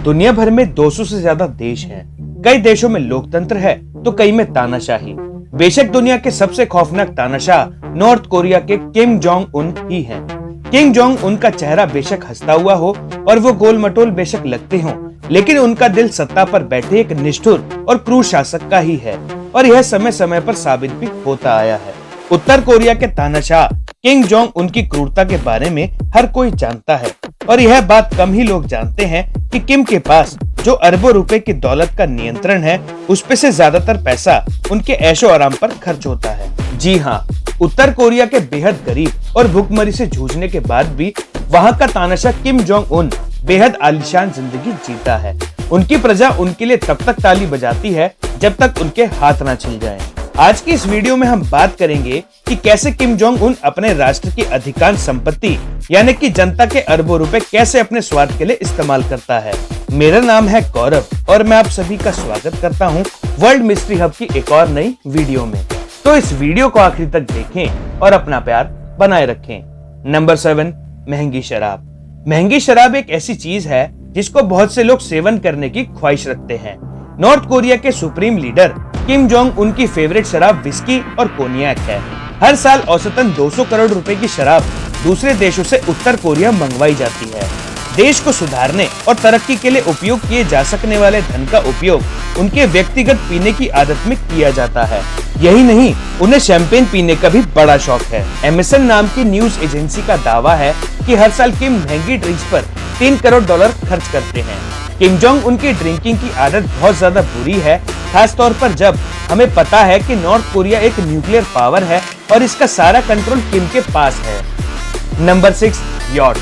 दुनिया भर में 200 से ज्यादा देश हैं। कई देशों में लोकतंत्र है तो कई में तानाशाही। बेशक दुनिया के सबसे खौफनाक तानाशाह नॉर्थ कोरिया के किम जोंग उन ही हैं। किम जोंग उन का चेहरा बेशक हंसता हुआ हो और वो गोल मटोल बेशक लगते हों, लेकिन उनका दिल सत्ता पर बैठे एक निष्ठुर और क्रूर शासक का ही है और यह समय समय पर साबित भी होता आया है। उत्तर कोरिया के तानाशाह किम जोंग उन की क्रूरता के बारे में हर कोई जानता है और यह बात कम ही लोग जानते हैं कि किम के पास जो अरबों रुपए की दौलत का नियंत्रण है, उसपे से ज्यादातर पैसा उनके ऐशो आराम पर खर्च होता है। जी हाँ, उत्तर कोरिया के बेहद गरीब और भूखमरी से जूझने के बाद भी वहाँ का तानाशाह किम जोंग उन बेहद आलीशान जिंदगी जीता है। उनकी प्रजा उनके लिए तब तक ताली बजाती है जब तक उनके हाथ ना छिल जाएं। आज की इस वीडियो में हम बात करेंगे कि कैसे किम जोंग उन अपने राष्ट्र की अधिकांश संपत्ति यानी कि जनता के अरबों रुपए कैसे अपने स्वार्थ के लिए इस्तेमाल करता है। मेरा नाम है गौरव और मैं आप सभी का स्वागत करता हूं वर्ल्ड मिस्ट्री हब की एक और नई वीडियो में। तो इस वीडियो को आखिर तक देखें और अपना प्यार बनाए रखें। नंबर 7, महंगी शराब। महंगी शराब एक ऐसी चीज है जिसको बहुत से लोग सेवन करने की ख्वाहिश रखते हैं। नॉर्थ कोरिया के सुप्रीम लीडर किम जोंग उनकी फेवरेट शराब विस्की और कोनियाक है। हर साल औसतन 200 करोड़ रुपए की शराब दूसरे देशों से उत्तर कोरिया मंगवाई जाती है। देश को सुधारने और तरक्की के लिए उपयोग किए जा सकने वाले धन का उपयोग उनके व्यक्तिगत पीने की आदत में किया जाता है। यही नहीं, उन्हें शैंपेन पीने का भी बड़ा शौक है। एमएसएन नाम की न्यूज एजेंसी का दावा है कि हर साल किम महंगी ड्रिंक्स पर $3 करोड़ खर्च करते हैं। किम जोंग उनकी ड्रिंकिंग की आदत बहुत ज्यादा बुरी है, खास तौर पर जब हमें पता है कि नॉर्थ कोरिया एक न्यूक्लियर पावर है और इसका सारा कंट्रोल किम के पास है। Number 6, yacht.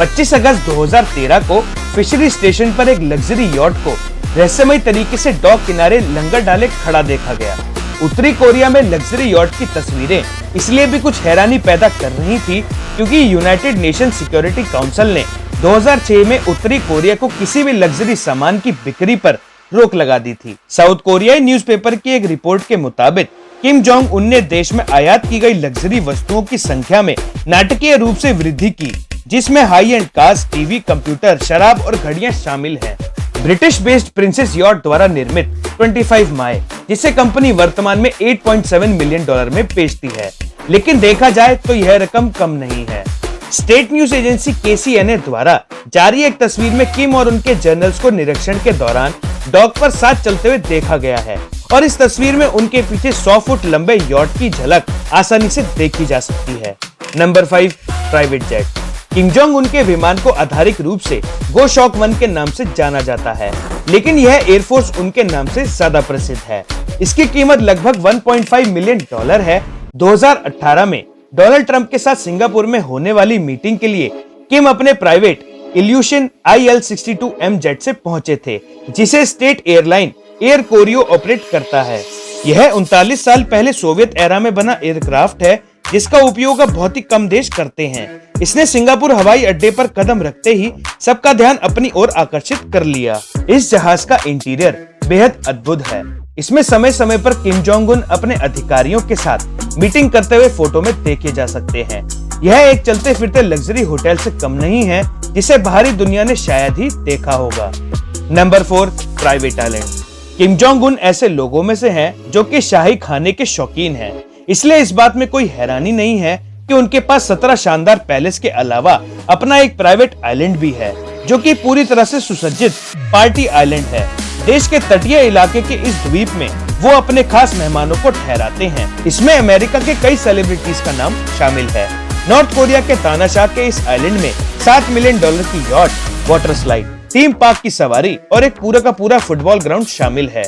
25 अगस्त 2013 को फिशरी स्टेशन पर एक लग्जरी यॉट को रहस्यमय तरीके से डॉक किनारे लंगर डाले खड़ा देखा गया। उत्तरी कोरिया में लग्जरी यॉट की तस्वीरें इसलिए भी कुछ हैरानी पैदा कर रही थी क्योंकि यूनाइटेड नेशन सिक्योरिटी काउंसिल ने 2006 में उत्तरी कोरिया को किसी भी लग्जरी सामान की बिक्री पर रोक लगा दी थी। साउथ कोरियाई न्यूज़पेपर की एक रिपोर्ट के मुताबिक किम जोंग उन ने देश में आयात की गई लग्जरी वस्तुओं की संख्या में नाटकीय रूप से वृद्धि की, जिसमें high and cars, TV, computer, शराब और घड़ियां शामिल हैं। ब्रिटिश बेस्ड प्रिंसेस यॉट द्वारा निर्मित 25 माई, जिसे कंपनी वर्तमान में $8.7 मिलियन में बेचती है, लेकिन देखा जाए तो यह रकम कम नहीं है। स्टेट न्यूज एजेंसी KCNA द्वारा जारी एक तस्वीर में किम और उनके जनरल्स को निरीक्षण के दौरान डॉक पर साथ चलते हुए देखा गया है और इस तस्वीर में उनके पीछे 100 फुट लंबे यॉट की झलक आसानी से देखी जा सकती है। Number 5, private jet. Kim Jong उनके विमान को आधारिक रूप से गोशॉक 1 के नाम से जाना जाता है, लेकिन यह एयरफोर्स उनके नाम से ज्यादा प्रसिद्ध है। इसकी कीमत लगभग $1.5 मिलियन है। 2018 में डोनाल्ड ट्रंप के साथ सिंगापुर में होने वाली मीटिंग के लिए किम अपने प्राइवेट इल्यूशन IL-62M जेट से पहुंचे थे, जिसे state airline air chorio operate करता है। यह 39 साल पहले सोवियत एरा में बना एयरक्राफ्ट है, जिसका उपयोग अब बहुत ही कम देश करते हैं। इसने सिंगापुर हवाई अड्डे पर कदम रखते ही सबका ध्यान अपनी ओर आकर्षित कर लिया। इस जहाज का इंटीरियर बेहद अद्भुत है। इसमें समय समय पर किम जोंग उन अपने अधिकारियों के साथ मीटिंग करते हुए फोटो में देखे जा सकते हैं। यह एक चलते फिरते लग्जरी होटल से कम नहीं है, जिसे बाहरी दुनिया ने शायद ही देखा होगा। Number 4, private island. Kim Jong Un ऐसे लोगों में से हैं जो कि शाही खाने के शौकीन हैं, इसलिए इस बात में कोई हैरानी नहीं है कि उनके पास 17 शानदार पैलेस के अलावा अपना एक प्राइवेट आइलैंड भी है, जो कि पूरी तरह से सुसज्जित पार्टी आइलैंड है। देश के तटीय इलाके के इस द्वीप में वो अपने खास मेहमानों को ठहराते हैं। इसमें अमेरिका के कई सेलिब्रिटीज का नाम शामिल है। नॉर्थ कोरिया के तानाशाह के इस आइलैंड में $7 मिलियन की yacht, water slide, theme park की सवारी और एक पूरा का पूरा फुटबॉल ग्राउंड शामिल है।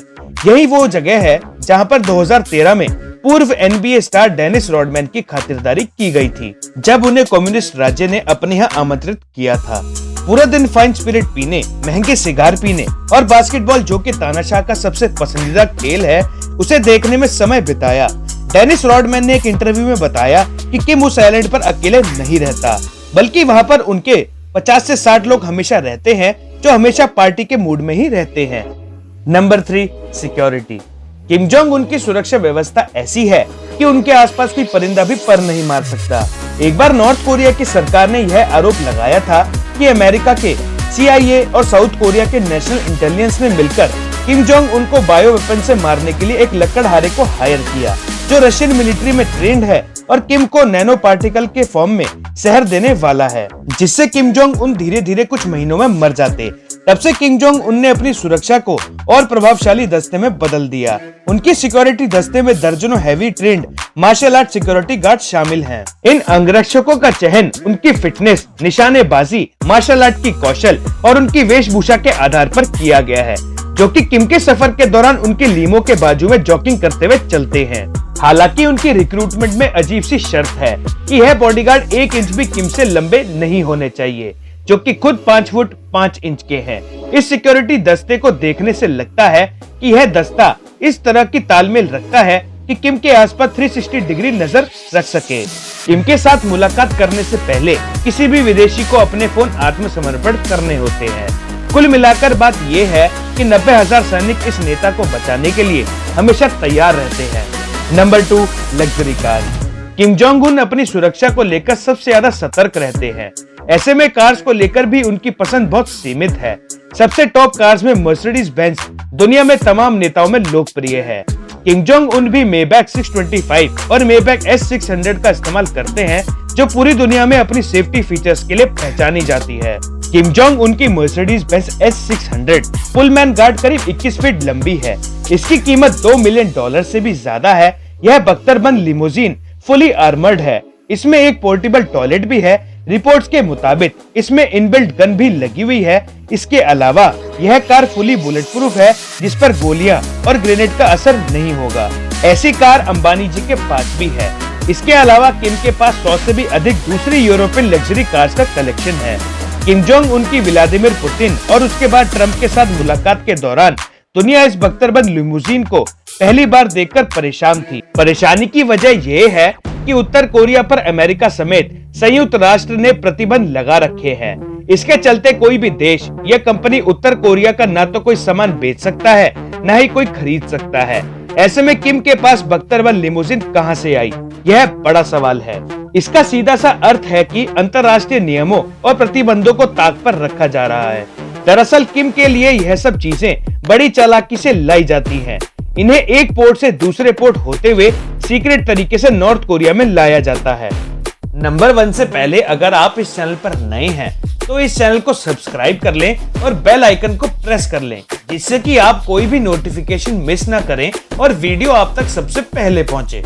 यही वो जगह है जहां पर 2013 में पूर्व NBA स्टार डेनिस रॉडमैन की खातिरदारी की गई थी, जब उन्हें कम्युनिस्ट राज्य ने अपने यहाँ आमंत्रित किया था। पूरा दिन फाइन स्पिरिट पीने, महंगे सिगार पीने और बास्केटबॉल, जो कि तानाशाह का सबसे पसंदीदा खेल है, उसे देखने में समय बिताया। डेनिस रॉडमैन ने एक इंटरव्यू में बताया कि किम उस आइलैंड पर अकेले नहीं रहता, बल्कि वहां पर उनके 50 से 60 लोग हमेशा रहते हैं, जो हमेशा पार्टी के मूड में ही रहते हैं। Number 3, security. किम जोंग उनकी सुरक्षा व्यवस्था ऐसी है कि उनके आसपास कोई परिंदा भी पर नहीं मार सकता। एक बार नॉर्थ कोरिया की सरकार ने यह आरोप लगाया था कि अमेरिका के CIA और साउथ कोरिया के नेशनल इंटेलिजेंस ने मिलकर किम जोंग उन को बायो वेपन से मारने के लिए एक लकड़हारे को हायर किया, जो रशियन मिलिट्री में ट्रेंड है और किम को नैनो पार्टिकल के फॉर्म में जहर देने वाला है, जिससे किम जोंग उन धीरे धीरे कुछ महीनों में मर जाते। तब से किम जोंग उन ने अपनी सुरक्षा को और प्रभावशाली दस्ते में बदल दिया। उनकी सिक्योरिटी दस्ते में दर्जनों heavy trained martial art security guard शामिल हैं। इन अंगरक्षकों का चयन उनकी फिटनेस, निशानेबाजी, मार्शल आर्ट की कौशल और उनकी वेशभूषा के आधार पर किया गया है, जो कि किम के सफर के दौरान उनके लीमो के बाजू में जॉगिंग करते हुए चलते हैं। हालांकि उनकी रिक्रूटमेंट में अजीब सी शर्त है कि यह बॉडीगार्ड 1 इंच भी किम से लंबे नहीं होने चाहिए, जो कि खुद 5 फुट 5 इंच के हैं। इस सिक्योरिटी दस्ते को देखने से लगता है कि यह दस्ता इस तरह की तालमेल रखता है कि किम के आसपास 360 डिग्री नजर रख सके। किम के साथ मुलाकात करने से पहले किसी भी विदेशी को अपने फोन आत्मसमर्पण करने होते हैं। कुल मिलाकर बात यह है कि 90,000 सैनिक इस नेता को बचाने के लिए हमेशा तैयार रहते हैं। Number 2, luxury car. Kim Jong Un अपनी सुरक्षा को लेकर सबसे ज्यादा सतर्क रहते हैं। ऐसे में कार्स को लेकर भी उनकी पसंद बहुत सीमित है। सबसे टॉप कार्स में मर्सिडीज बेंज दुनिया में तमाम नेताओं में लोकप्रिय है। किम जोंग उन भी मेबैक 625 और मेबैक S600 का इस्तेमाल करते हैं, जो पूरी दुनिया में अपनी सेफ्टी फीचर्स के लिए पहचानी जाती है। किम जोंग उनकी Mercedes Benz S600 Pullman guard करीब 21 फीट लंबी है। इसकी कीमत $2 मिलियन से भी ज्यादा है। यह बख्तरबंद लिमोजीन फुली आर्मर्ड है। इसमें एक पोर्टेबल टॉयलेट भी है। रिपोर्ट्स के मुताबिक इसमें इनबिल्ट गन भी लगी हुई है। इसके अलावा यह कार फुली बुलेट प्रूफ है, जिस पर गोलियां और ग्रेनेड का असर नहीं होगा। ऐसी कार अंबानी जी के पास भी है। इसके अलावा किम के पास 100 से भी अधिक दूसरी यूरोपियन लग्जरी कार्स का कलेक्शन है। किम जोंग उनकी व्लादिमीर पुतिन और उसके बाद ट्रंप के साथ मुलाकात के दौरान दुनिया इस बख्तरबंद लिमोजीन को पहली बार देखकर परेशान थी। परेशानी की वजह यह है कि उत्तर कोरिया पर अमेरिका समेत संयुक्त राष्ट्र ने प्रतिबंध लगा रखे हैं। इसके चलते कोई भी देश या कंपनी उत्तर कोरिया का ना तो कोई सामान बेच सकता है, न ही कोई खरीद सकता है। ऐसे में किम के पास बख्तरबंद लिमोजीन कहां से आई, यह बड़ा सवाल है। इसका सीधा सा अर्थ है कि अंतर्राष्ट्रीय नियमों और प्रतिबंधों को ताक पर रखा जा रहा है। दरअसल किम के लिए यह सब चीजें बड़ी चालाकी से लाई जाती हैं। इन्हें एक पोर्ट से दूसरे पोर्ट होते हुए सीक्रेट तरीके से नॉर्थ कोरिया में लाया जाता है। नंबर 1 से पहले अगर आप इस चैनल पर नए हैं तो इस चैनल को सब्सक्राइब कर लें और बेल आइकन को प्रेस कर लें, जिससे कि आप कोई भी नोटिफिकेशन मिस ना करें और वीडियो आप तक सबसे पहले पहुंचे।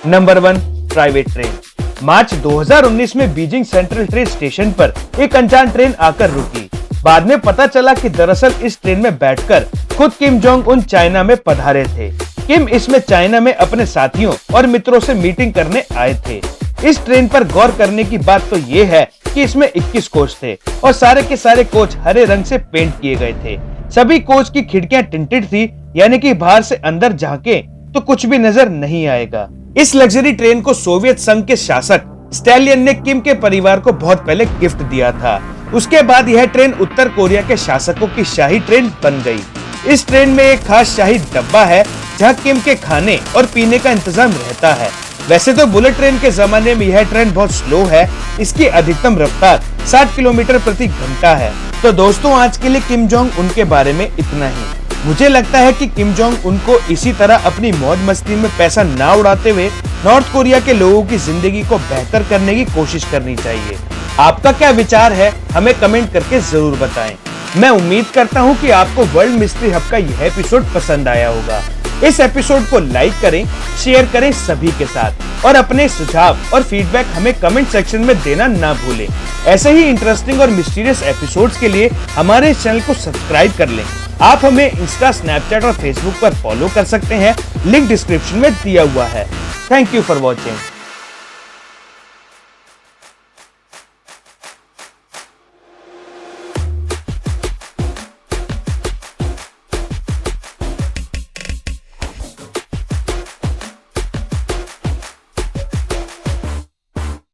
Number 1, private train. मार्च 2019 में बीजिंग सेंट्रल ट्रेन स्टेशन पर एक अनजान ट्रेन आकर रुकी। बाद में पता चला कि दरअसल इस ट्रेन में बैठकर खुद किम जोंग उन चाइना में पधारे थे। किम इसमें चाइना में अपने साथियों और मित्रों से मीटिंग करने आए थे। इस ट्रेन पर गौर करने की बात तो ये है कि इसमें 21 कोच थे और सारे के सारे कोच हरे रंग से पेंट किए गए थे। सभी कोच की खिड़कियां टिंटेड थी, यानी कि बाहर से अंदर झांके तो कुछ भी नजर नहीं आएगा। इस लग्जरी ट्रेन को सोवियत संघ के शासक स्टैलियन ने किम के परिवार को बहुत पहले गिफ्ट दिया था। उसके बाद यह ट्रेन उत्तर कोरिया के शासकों की शाही ट्रेन बन गई। इस ट्रेन में एक खास शाही डब्बा है जहां किम के खाने और पीने का इंतजाम रहता है। वैसे तो बुलेट ट्रेन के जमाने में यह ट्रेन बहुत स्लो है। इसकी अधिकतम रफ्तार 60 किलोमीटर प्रति घंटा है। तो दोस्तों, आज के लिए किम जोंग उन के बारे में इतना ही। मुझे लगता है कि किम जोंग उनको इसी तरह अपनी मौज मस्ती में पैसा ना उड़ाते हुए नॉर्थ कोरिया के लोगों की जिंदगी को बेहतर करने की कोशिश करनी चाहिए। आपका क्या विचार है, हमें कमेंट करके जरूर बताएं। मैं उम्मीद करता हूं कि आपको वर्ल्ड मिस्ट्री हब का यह एपिसोड पसंद आया होगा। इस एपिसोड को लाइक करें, शेयर करें सभी के साथ और अपने सुझाव और फीडबैक हमें कमेंट सेक्शन में देना ना भूलें। ऐसे ही इंटरेस्टिंग और मिस्टीरियस एपिसोड्स के लिए हमारे इस चैनल को सब्सक्राइब कर लें। आप हमें इंस्टा, स्नैपचैट और फेसबुक पर फॉलो कर सकते हैं। लिंक डिस्क्रिप्शन में दिया हुआ है। Thank you for watching.